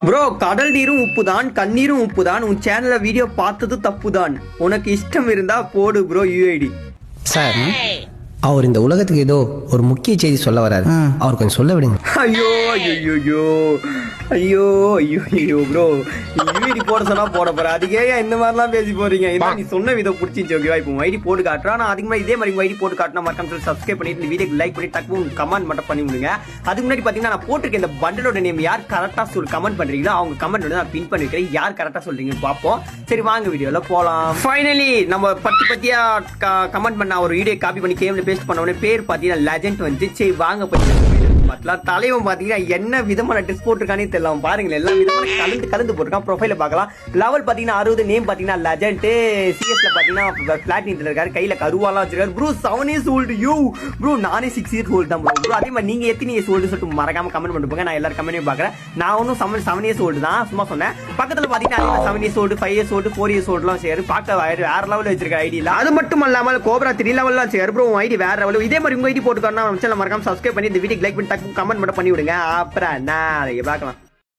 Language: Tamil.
ப்ரோ கடல் நீரும் உப்புதான் கண்ணீரும் உப்புதான் உன் சேனல்ல வீடியோ பார்த்தது தப்புதான் உனக்கு இஷ்டம் இருந்தா போடு ப்ரோ யூஐடி சார் அவர் இந்த உலகத்துக்கு ஏதோ ஒரு முக்கிய செய்தி சொல்ல வராரு அவர் கொஞ்சம் சொல்ல விடுங்க. ஐயோ ஐயோ ஐயோ ஐயோ ஐயோ ஐயோ ப்ரோ யூஐடி போட சொன்னா போட போற அதுக்கே இந்த மாதிரிலாம் பேசி போறீங்க இதான் நீ சொன்ன விதம் பிடிச்சிச்சு ஓகேவா இப்போ ஐடி போட்டு காட்டுறேன் நான் அதுக்கு முன்னாடி இதே மாதிரி ஐடி போட்டு காட்டினா மறக்காம சொல்லி சப்ஸ்கிரைப் பண்ணிட்டு இந்த வீடியோக்கு லைக் பண்ணி டக்கு கமெண்ட் மட்டும் பண்ணி விடுங்க. அதுக்கு முன்னாடி பாத்தீங்கன்னா நான் போட்டிருக்கேன் இந்த பண்டலோட நேம் யார் கரெக்டா சொல்லி கமெண்ட் பண்றீங்களோ அவங்க கமெண்ட் வந்து நான் பின் பண்ணிருக்கேன் யார் கரெக்டா சொல்றீங்கன்னு பார்ப்போம். சரி வாங்க வீடியோல போலாம். ஃபைனலி நம்ம பத்தியா கமெண்ட் பண்ண ஒரு வீடியோ காப்பி பண்ணி கேம்ல பேஸ்ட் பண்ண உடனே பேர் பாத்தீங்கன்னா லெஜெண்ட் வந்து சரி வாங்க போய் தலைவன் பாத்தீங்கன்னா என்ன விதமான ட்ரெஸ் போட்டிருக்கானே தெரியல பாருங்க எல்லா விதமான கலந்து போட்டிருக்கான். ப்ரொஃபைல பார்க்கலாம். லெவல் பாத்தீங்கன்னா 60 நேம் பாத்தீங்கன்னா லெஜெண்ட் சிஎஸ்ல பாத்தீங்கன்னா பிளாட்டினத்துல இருக்காரு கையில கருவாலாம் வச்சிருக்காரு. Bro 7 years old you bro நானே 6 years old தான் ப்ரோ. அதே மாதிரி நீங்க எத்தனை இயர்ஸ் ஓல்டு சொல்லிட்டு மறக்காம கமெண்ட் பண்ணிட்டு போங்க. நான் எல்லாரும் கமெண்ட்டையும் பாக்குறேன். நான் ஒன்னும் 7 years old தான் சும்மா சொன்னேன். பக்கத்துல பாத்தீங்கன்னா 7 years old 5 years old 4 years old எல்லாம் சேரு பார்க்க வேற லெவல் வச்சிருக்க ஐடியில. அது மட்டும் இல்லாமல் கோப்ரா 3 லெவல்லாம் சேரு ப்ரோ ஐடி வேற லெவல். இதே மாதிரி உங்க ஐடி போட்டுக்கணும் சேனல் மறக்காம சப்ஸ்கிரைப் பண்ணி இந்த வீடியோக்கு லைக் பண்ணி கமெண்ட் மட்டும் பண்ணி விடுங்க. அப்புறம் நான் பார்க்கலாம்.